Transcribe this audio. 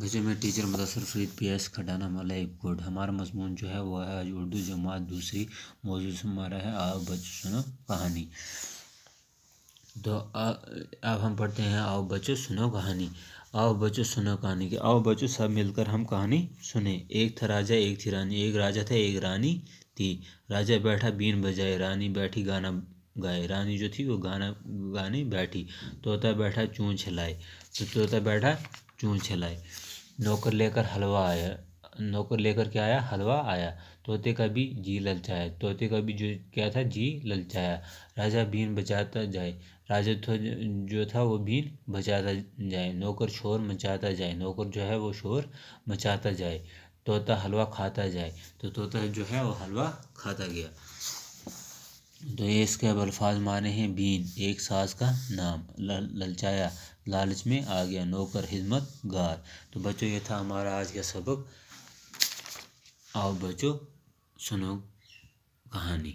بچوں میں teacher Mudassir Farid PS کھڈانا ملائک گڈ. ہمارا مضمون جو ہے وہ ہے آج اردو جماعت دوسری. موضوع ہمارا ہے آؤ بچوں سنو کہانی. تو اب ہم پڑھتے ہیں آؤ بچوں سنو کہانی. آؤ بچوں سنو کہانی کہ آؤ بچوں سب مل کر ہم کہانی سنیں. ایک تھا راجا ایک تھی رانی. ایک راجا تھا ایک رانی تھی. راجا بیٹھا بین بجائے, رانی بیٹھی گانا گائے. رانی جو تھی وہ گانا گانے بیٹھی. طوطا بیٹھا چونچ چلائے. تو طوطا بیٹھا چونچ چلائے. نوکر لے کر حلوہ آیا. نوکر لے کر کیا آیا؟ حلوہ آیا. طوطے کا بھی جی للچایا. طوطے کا بھی جو کیا تھا؟ جی للچایا. راجا بین بجاتا جائے. راجا جو تھا وہ بین بجاتا جائے. نوکر شور مچاتا جائے. نوکر جو ہے وہ شور مچاتا جائے. طوطا حلوہ کھاتا جائے. تو طوطا جو ہے وہ حلوہ کھاتا گیا. تو یہ اس کے اب الفاظ معنی ہیں. بین ایک ساز کا نام. للچایا لالچ میں آ گیا. نوکر خدمت گار. تو بچوں یہ تھا ہمارا آج کا سبق. آؤ بچوں سنو کہانی.